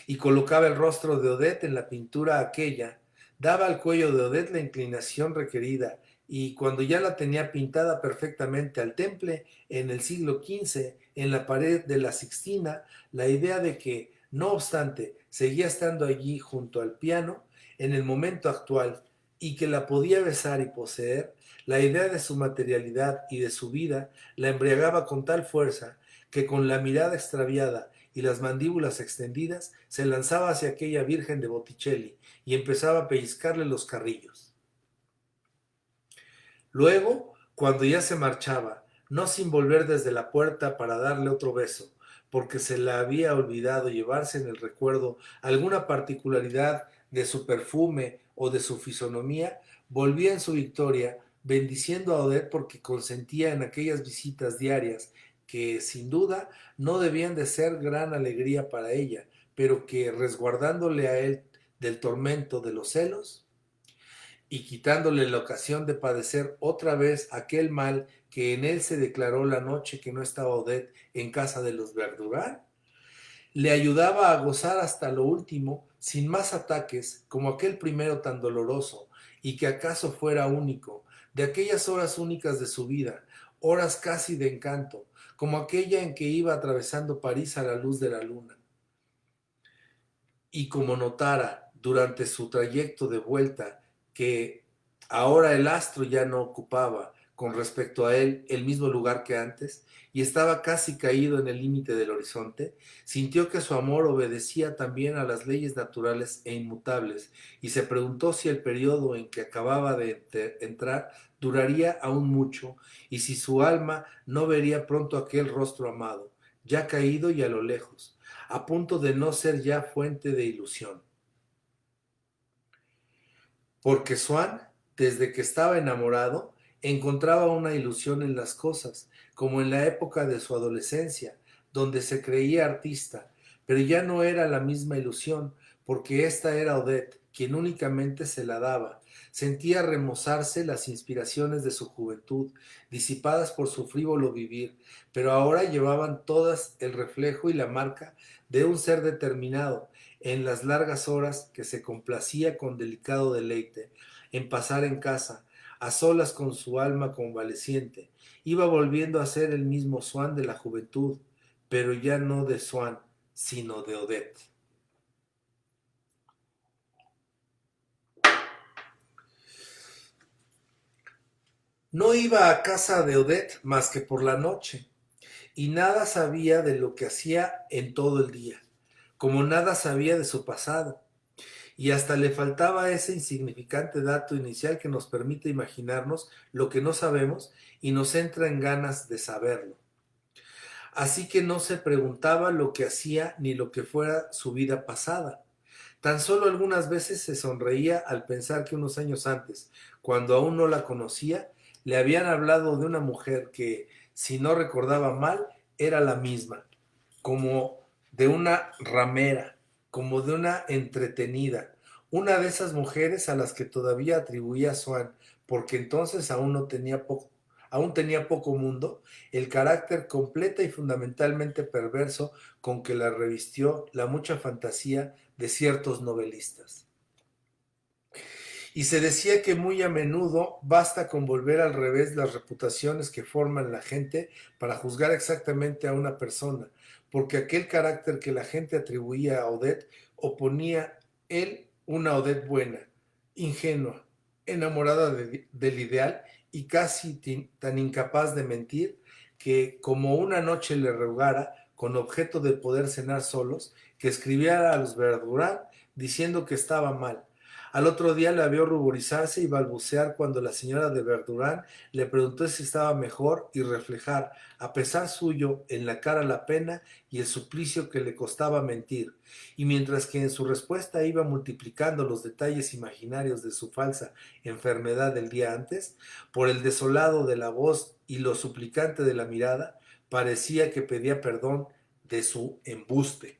A: y colocaba el rostro de Odette en la pintura aquella, daba al cuello de Odette la inclinación requerida, y cuando ya la tenía pintada perfectamente al temple, en el siglo XV, en la pared de la Sixtina, la idea de que, no obstante, seguía estando allí junto al piano, en el momento actual, y que la podía besar y poseer, la idea de su materialidad y de su vida la embriagaba con tal fuerza que con la mirada extraviada y las mandíbulas extendidas se lanzaba hacia aquella Virgen de Botticelli y empezaba a pellizcarle los carrillos. Luego, cuando ya se marchaba, no sin volver desde la puerta para darle otro beso, porque se le había olvidado llevarse en el recuerdo alguna particularidad de su perfume o de su fisonomía, volvía en su victoria, bendiciendo a Odette porque consentía en aquellas visitas diarias que, sin duda, no debían de ser gran alegría para ella, pero que, resguardándole a él del tormento de los celos, y quitándole la ocasión de padecer otra vez aquel mal que en él se declaró la noche que no estaba Odette en casa de los Verdurán, le ayudaba a gozar hasta lo último, sin más ataques, como aquel primero tan doloroso, y que acaso fuera único, de aquellas horas únicas de su vida, horas casi de encanto, como aquella en que iba atravesando París a la luz de la luna. Y como notara durante su trayecto de vuelta que ahora el astro ya no ocupaba con respecto a él el mismo lugar que antes y estaba casi caído en el límite del horizonte, sintió que su amor obedecía también a las leyes naturales e inmutables y se preguntó si el periodo en que acababa de entrar duraría aún mucho y si su alma no vería pronto aquel rostro amado, ya caído y a lo lejos, a punto de no ser ya fuente de ilusión. Porque Swann, desde que estaba enamorado, encontraba una ilusión en las cosas, como en la época de su adolescencia, donde se creía artista, pero ya no era la misma ilusión, porque esta era Odette, quien únicamente se la daba. Sentía remozarse las inspiraciones de su juventud, disipadas por su frívolo vivir, pero ahora llevaban todas el reflejo y la marca de un ser determinado, en las largas horas que se complacía con delicado deleite en pasar en casa, a solas con su alma convaleciente. Iba volviendo a ser el mismo Swann de la juventud, pero ya no de Swann, sino de Odette. No iba a casa de Odette más que por la noche, y nada sabía de lo que hacía en todo el día, como nada sabía de su pasado. Y hasta le faltaba ese insignificante dato inicial que nos permite imaginarnos lo que no sabemos y nos entra en ganas de saberlo. Así que no se preguntaba lo que hacía ni lo que fuera su vida pasada. Tan solo algunas veces se sonreía al pensar que unos años antes, cuando aún no la conocía, le habían hablado de una mujer que, si no recordaba mal, era la misma, como de una ramera, como de una entretenida, una de esas mujeres a las que todavía atribuía Swann, porque entonces aún tenía poco mundo, el carácter completa y fundamentalmente perverso con que la revistió la mucha fantasía de ciertos novelistas. Y se decía que muy a menudo basta con volver al revés las reputaciones que forman la gente para juzgar exactamente a una persona, porque aquel carácter que la gente atribuía a Odette oponía él una Odette buena, ingenua, enamorada del ideal y casi tan incapaz de mentir que, como una noche le rogara, con objeto de poder cenar solos, que escribiera a los Verdurán diciendo que estaba mal. Al otro día la vio ruborizarse y balbucear cuando la señora de Verdurán le preguntó si estaba mejor y reflejar, a pesar suyo, en la cara la pena y el suplicio que le costaba mentir. Y mientras que en su respuesta iba multiplicando los detalles imaginarios de su falsa enfermedad del día antes, por el desolado de la voz y lo suplicante de la mirada, parecía que pedía perdón de su embuste.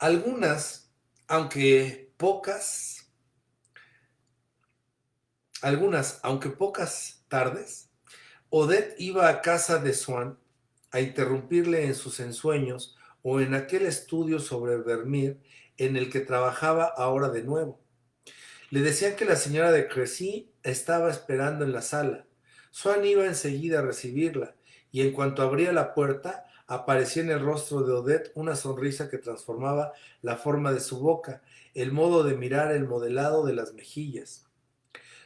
A: Algunas, aunque pocas, aunque pocas tardes, Odette iba a casa de Swann a interrumpirle en sus ensueños o en aquel estudio sobre Vermeer en el que trabajaba ahora de nuevo. Le decían que la señora de Crecy estaba esperando en la sala. Swann iba enseguida a recibirla, y en cuanto abría la puerta, aparecía en el rostro de Odette una sonrisa que transformaba la forma de su boca, el modo de mirar, el modelado de las mejillas.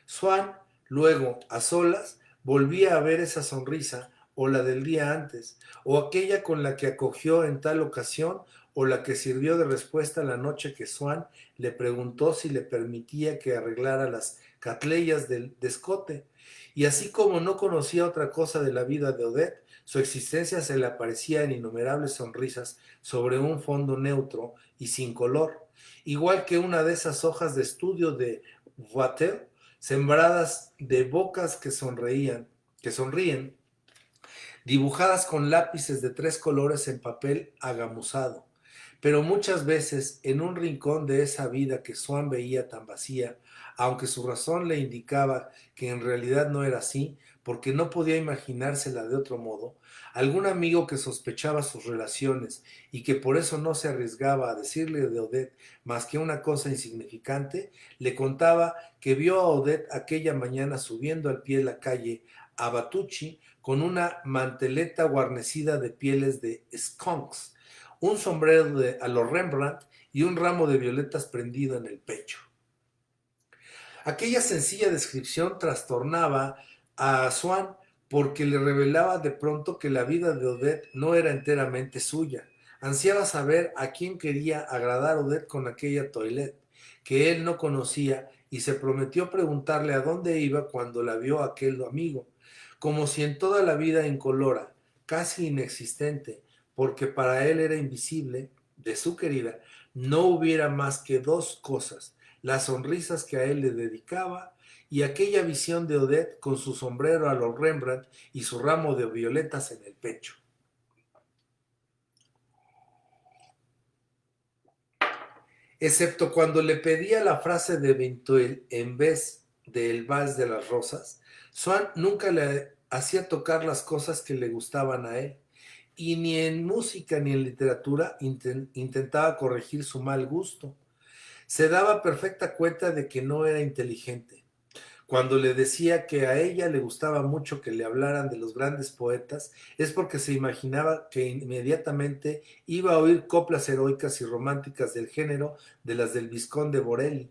A: Swann, luego, a solas, volvía a ver esa sonrisa, o la del día antes, o aquella con la que acogió en tal ocasión, o la que sirvió de respuesta la noche que Swann le preguntó si le permitía que arreglara las catleyas del escote. Y así como no conocía otra cosa de la vida de Odette, su existencia se le aparecía en innumerables sonrisas sobre un fondo neutro y sin color, igual que una de esas hojas de estudio de Watteau, sembradas de bocas que sonríen, dibujadas con lápices de tres colores en papel agamuzado. Pero muchas veces, en un rincón de esa vida que Swann veía tan vacía, aunque su razón le indicaba que en realidad no era así, porque no podía imaginársela de otro modo, algún amigo que sospechaba sus relaciones y que por eso no se arriesgaba a decirle de Odette más que una cosa insignificante, le contaba que vio a Odette aquella mañana subiendo al pie de la calle a Batucci con una manteleta guarnecida de pieles de skunks, un sombrero a los Rembrandt y un ramo de violetas prendido en el pecho. Aquella sencilla descripción trastornaba a Swann porque le revelaba de pronto que la vida de Odette no era enteramente suya. Ansiaba saber a quién quería agradar Odette con aquella toilette que él no conocía, y se prometió preguntarle a dónde iba cuando la vio aquel amigo, como si en toda la vida incolora, casi inexistente, porque para él era invisible, de su querida, no hubiera más que dos cosas: las sonrisas que a él le dedicaba y aquella visión de Odette con su sombrero a los Rembrandt y su ramo de violetas en el pecho. Excepto cuando le pedía la frase de Vinteuil en vez del Vals de las Rosas, Swann nunca le hacía tocar las cosas que le gustaban a él, y ni en música ni en literatura intentaba corregir su mal gusto. Se daba perfecta cuenta de que no era inteligente. Cuando le decía que a ella le gustaba mucho que le hablaran de los grandes poetas, es porque se imaginaba que inmediatamente iba a oír coplas heroicas y románticas del género de las del Visconde Borelli,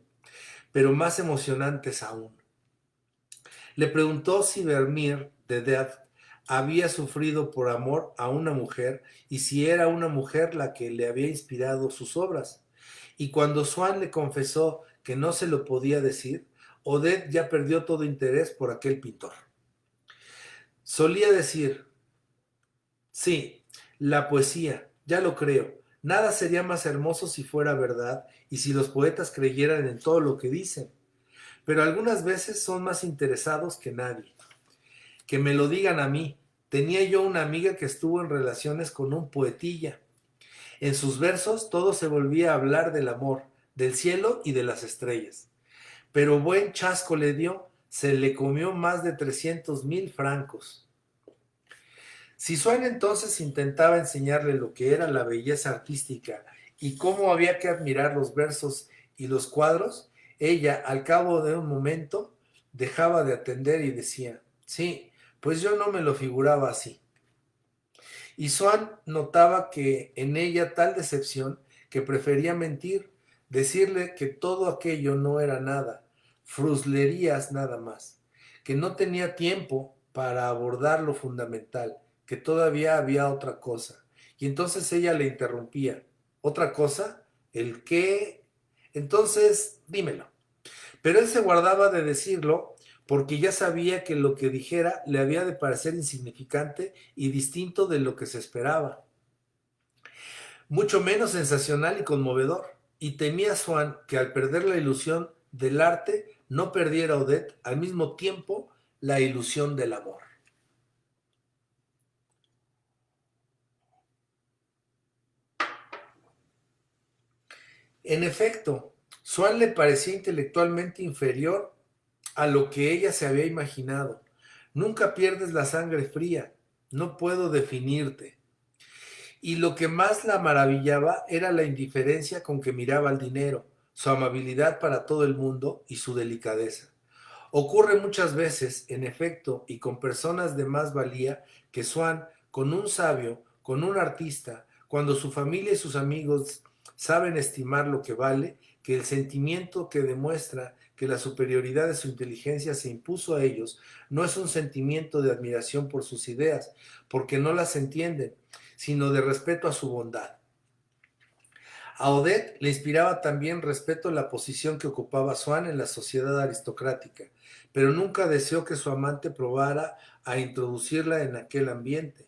A: pero más emocionantes aún. Le preguntó si Vermeer de Death había sufrido por amor a una mujer y si era una mujer la que le había inspirado sus obras. Y cuando Swann le confesó que no se lo podía decir, Odette ya perdió todo interés por aquel pintor. Solía decir: sí, la poesía, ya lo creo. Nada sería más hermoso si fuera verdad y si los poetas creyeran en todo lo que dicen. Pero algunas veces son más interesados que nadie. Que me lo digan a mí. Tenía yo una amiga que estuvo en relaciones con un poetilla. En sus versos todo se volvía a hablar del amor, del cielo y de las estrellas. Pero buen chasco le dio, se le comió más de 300,000 francos. Si Swann entonces intentaba enseñarle lo que era la belleza artística y cómo había que admirar los versos y los cuadros, ella, al cabo de un momento, dejaba de atender y decía: sí, pues yo no me lo figuraba así. Y Swann notaba que en ella tal decepción que prefería mentir, decirle que todo aquello no era nada, fruslerías nada más, que no tenía tiempo para abordar lo fundamental, que todavía había otra cosa. Y entonces ella le interrumpía: ¿otra cosa? ¿El qué? Entonces, dímelo. Pero él se guardaba de decirlo porque ya sabía que lo que dijera le había de parecer insignificante y distinto de lo que se esperaba, mucho menos sensacional y conmovedor. Y temía Swann que al perder la ilusión del arte no perdiera Odette al mismo tiempo la ilusión del amor. En efecto, Swan le parecía intelectualmente inferior a lo que ella se había imaginado. Nunca pierdes la sangre fría. No puedo definirte. Y lo que más la maravillaba era la indiferencia con que miraba al dinero, su amabilidad para todo el mundo y su delicadeza. Ocurre muchas veces, en efecto, y con personas de más valía, que Swan, con un sabio, con un artista, cuando su familia y sus amigos saben estimar lo que vale, que el sentimiento que demuestra que la superioridad de su inteligencia se impuso a ellos no es un sentimiento de admiración por sus ideas, porque no las entienden, sino de respeto a su bondad. A Odette le inspiraba también respeto la posición que ocupaba Swann en la sociedad aristocrática, pero nunca deseó que su amante probara a introducirla en aquel ambiente.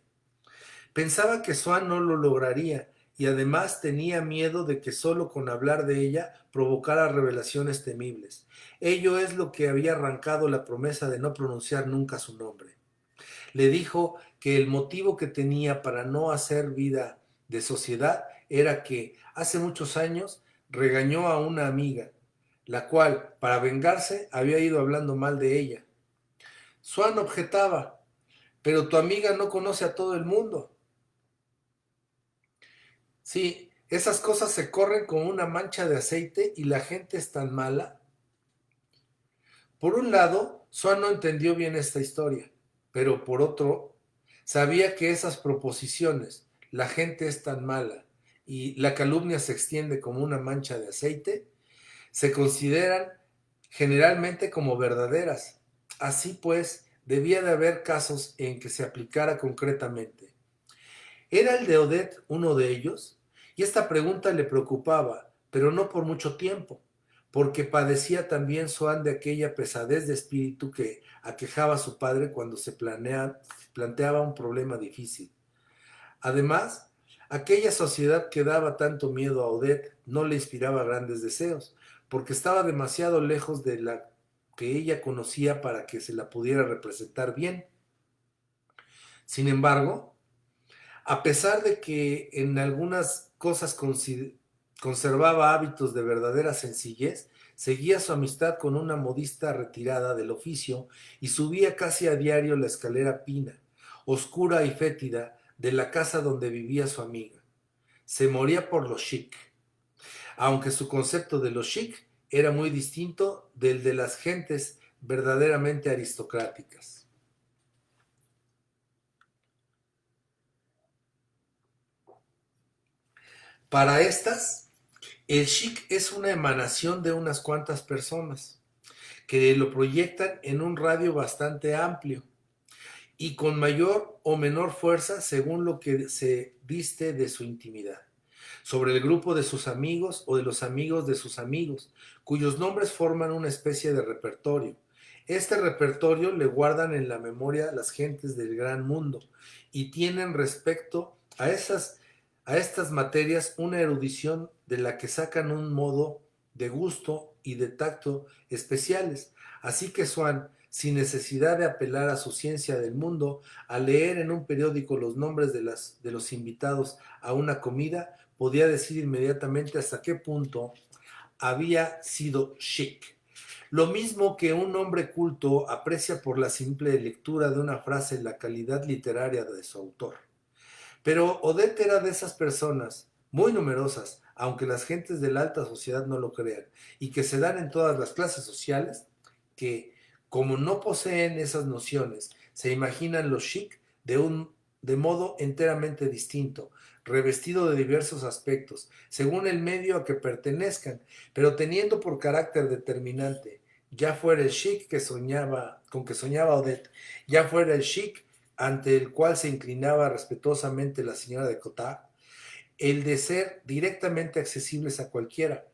A: Pensaba que Swann no lo lograría y además tenía miedo de que solo con hablar de ella provocara revelaciones temibles. Ello es lo que había arrancado la promesa de no pronunciar nunca su nombre. Le dijo que el motivo que tenía para no hacer vida de sociedad era que hace muchos años regañó a una amiga, la cual, para vengarse, había ido hablando mal de ella. Swan objetaba, pero tu amiga no conoce a todo el mundo. Sí, esas cosas se corren como una mancha de aceite y la gente es tan mala. Por un lado, Swan no entendió bien esta historia, pero por otro, sabía que esas proposiciones, la gente es tan mala y la calumnia se extiende como una mancha de aceite, se consideran generalmente como verdaderas. Así pues, debía de haber casos en que se aplicara concretamente. ¿Era el de Odette uno de ellos? Y esta pregunta le preocupaba, pero no por mucho tiempo, porque padecía también Swann de aquella pesadez de espíritu que aquejaba a su padre cuando se planteaba un problema difícil. Además, aquella sociedad que daba tanto miedo a Odette no le inspiraba grandes deseos, porque estaba demasiado lejos de la que ella conocía para que se la pudiera representar bien. Sin embargo, a pesar de que en algunas cosas conservaba hábitos de verdadera sencillez, seguía su amistad con una modista retirada del oficio y subía casi a diario la escalera pina, oscura y fétida, de la casa donde vivía su amiga. Se moría por lo chic, aunque su concepto de lo chic era muy distinto del de las gentes verdaderamente aristocráticas. Para estas, el chic es una emanación de unas cuantas personas que lo proyectan en un radio bastante amplio y con mayor o menor fuerza según lo que se viste de su intimidad, sobre el grupo de sus amigos o de los amigos de sus amigos, cuyos nombres forman una especie de repertorio. Este repertorio le guardan en la memoria las gentes del gran mundo y tienen respecto a estas materias una erudición de la que sacan un modo de gusto y de tacto especiales. Así que Swann, sin necesidad de apelar a su ciencia del mundo, al leer en un periódico los nombres de los invitados a una comida, podía decir inmediatamente hasta qué punto había sido chic. Lo mismo que un hombre culto aprecia por la simple lectura de una frase la calidad literaria de su autor. Pero Odette era de esas personas, muy numerosas, aunque las gentes de la alta sociedad no lo crean, y que se dan en todas las clases sociales, que, como no poseen esas nociones, se imaginan lo chic de modo enteramente distinto, revestido de diversos aspectos, según el medio a que pertenezcan, pero teniendo por carácter determinante, ya fuera el chic con que soñaba Odette, ya fuera el chic ante el cual se inclinaba respetuosamente la señora de Cottard, el de ser directamente accesibles a cualquiera.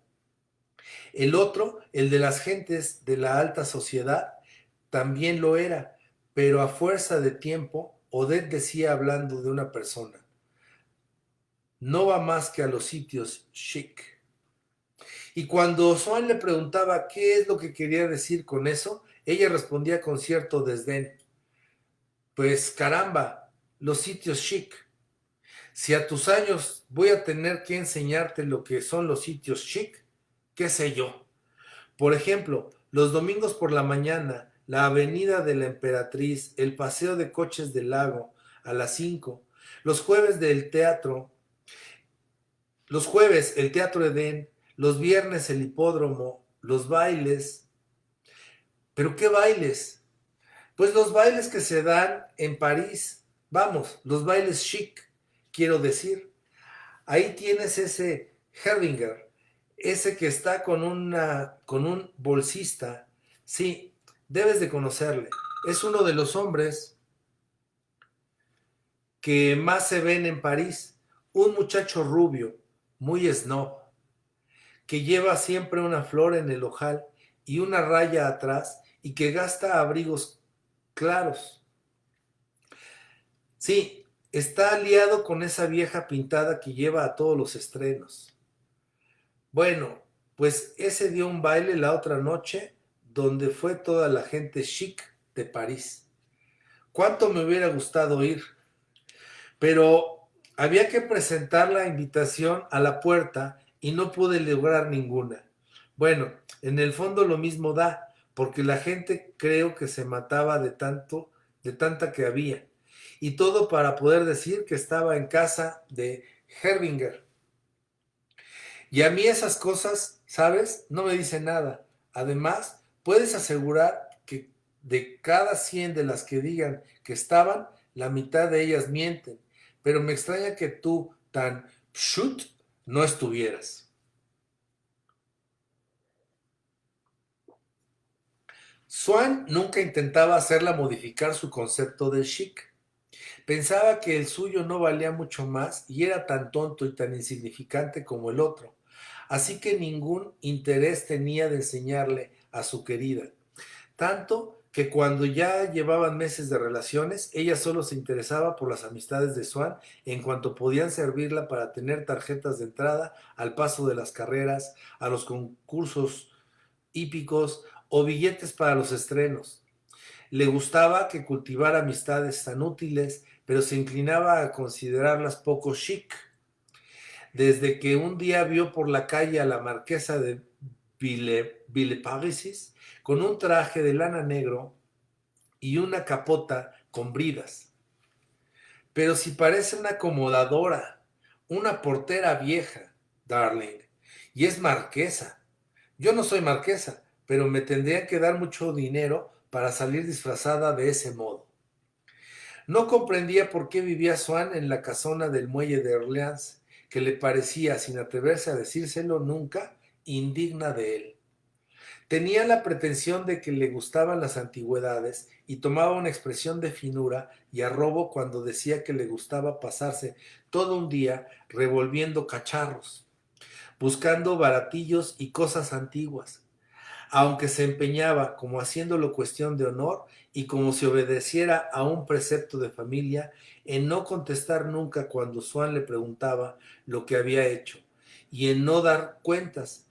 A: El otro, el de las gentes de la alta sociedad, también lo era, pero a fuerza de tiempo, Odette decía hablando de una persona, no va más que a los sitios chic. Y cuando Swann le preguntaba qué es lo que quería decir con eso, ella respondía con cierto desdén, pues caramba, los sitios chic. Si a tus años voy a tener que enseñarte lo que son los sitios chic, qué sé yo. Por ejemplo, los domingos por la mañana, la Avenida de la Emperatriz, el paseo de coches del lago a las 5, los jueves del teatro, los jueves el Teatro Edén, los viernes el hipódromo, los bailes. ¿Pero qué bailes? Pues los bailes que se dan en París, vamos, los bailes chic, quiero decir. Ahí tienes ese Herdinger, ese que está con un bolsista. Sí, debes de conocerle. Es uno de los hombres que más se ven en París. Un muchacho rubio, muy snob, que lleva siempre una flor en el ojal y una raya atrás y que gasta abrigos claros. Sí, está aliado con esa vieja pintada que lleva a todos los estrenos. Bueno, pues ese dio un baile la otra noche donde fue toda la gente chic de París. ¿Cuánto me hubiera gustado ir? Pero había que presentar la invitación a la puerta y no pude lograr ninguna. Bueno, en el fondo lo mismo da, porque la gente creo que se mataba de tanta que había. Y todo para poder decir que estaba en casa de Herbinger. Y a mí esas cosas, ¿sabes? No me dicen nada. Además, puedes asegurar que de cada 100 de las que digan que estaban, la mitad de ellas mienten. Pero me extraña que tú, tan pshut, no estuvieras. Swann nunca intentaba hacerla modificar su concepto del chic. Pensaba que el suyo no valía mucho más y era tan tonto y tan insignificante como el otro. Así que ningún interés tenía de enseñarle a su querida. Tanto que cuando ya llevaban meses de relaciones, ella solo se interesaba por las amistades de Swann en cuanto podían servirla para tener tarjetas de entrada al paso de las carreras, a los concursos hípicos o billetes para los estrenos. Le gustaba que cultivara amistades tan útiles, pero se inclinaba a considerarlas poco chic. Desde que un día vio por la calle a la marquesa de Villeparisis con un traje de lana negro y una capota con bridas. Pero si parece una acomodadora, una portera vieja, darling, y es marquesa. Yo no soy marquesa, pero me tendrían que dar mucho dinero para salir disfrazada de ese modo. No comprendía por qué vivía Swann en la casona del muelle de Orleans, que le parecía, sin atreverse a decírselo nunca, indigna de él. Tenía la pretensión de que le gustaban las antigüedades y tomaba una expresión de finura y arrobo cuando decía que le gustaba pasarse todo un día revolviendo cacharros, buscando baratillos y cosas antiguas, aunque se empeñaba, como haciéndolo cuestión de honor y como si obedeciera a un precepto de familia, en no contestar nunca cuando Swann le preguntaba lo que había hecho y en no dar cuentas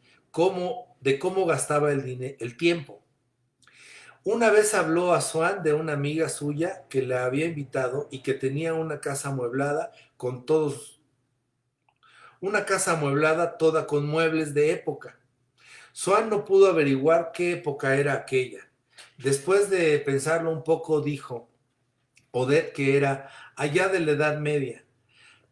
A: de cómo gastaba el tiempo. Una vez habló a Swann de una amiga suya que la había invitado y que tenía una casa amueblada toda con muebles de época. Swann no pudo averiguar qué época era aquella. Después de pensarlo un poco, dijo Odette que era allá de la Edad Media.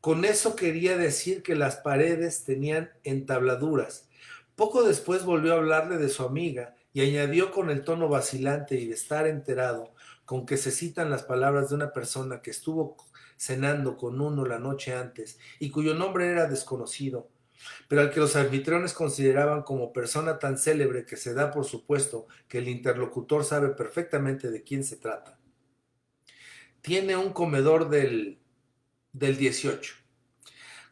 A: Con eso quería decir que las paredes tenían entabladuras. Poco después volvió a hablarle de su amiga y añadió con el tono vacilante y de estar enterado con que se citan las palabras de una persona que estuvo cenando con uno la noche antes y cuyo nombre era desconocido, pero al que los anfitriones consideraban como persona tan célebre que se da por supuesto que el interlocutor sabe perfectamente de quién se trata. Tiene un comedor del 18.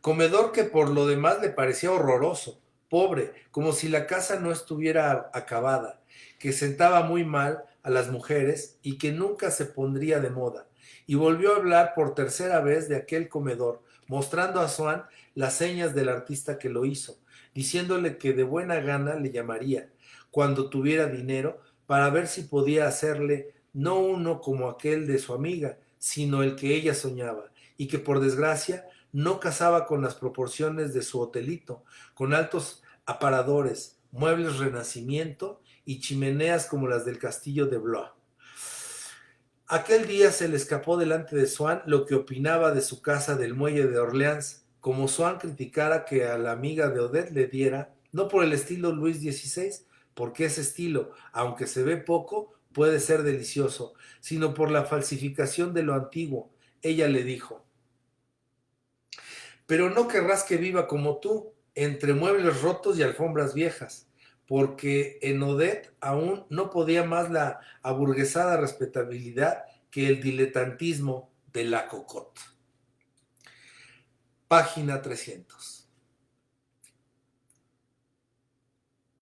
A: Comedor que por lo demás le parecía horroroso, pobre, como si la casa no estuviera acabada, que sentaba muy mal a las mujeres y que nunca se pondría de moda. Y volvió a hablar por tercera vez de aquel comedor, mostrando a Swann las señas del artista que lo hizo, diciéndole que de buena gana le llamaría, cuando tuviera dinero, para ver si podía hacerle no uno como aquel de su amiga, sino el que ella soñaba, y que por desgracia no casaba con las proporciones de su hotelito, con altos aparadores, muebles renacimiento y chimeneas como las del castillo de Blois. Aquel día se le escapó delante de Swann lo que opinaba de su casa del muelle de Orleans, como Swann criticara que a la amiga de Odette le diera, no por el estilo Luis XVI, porque ese estilo, aunque se ve poco, puede ser delicioso, sino por la falsificación de lo antiguo. Ella le dijo: pero no querrás que viva como tú, entre muebles rotos y alfombras viejas, porque en Odette aún no podía más la aburguesada respetabilidad que el diletantismo de la cocotte. Página 300.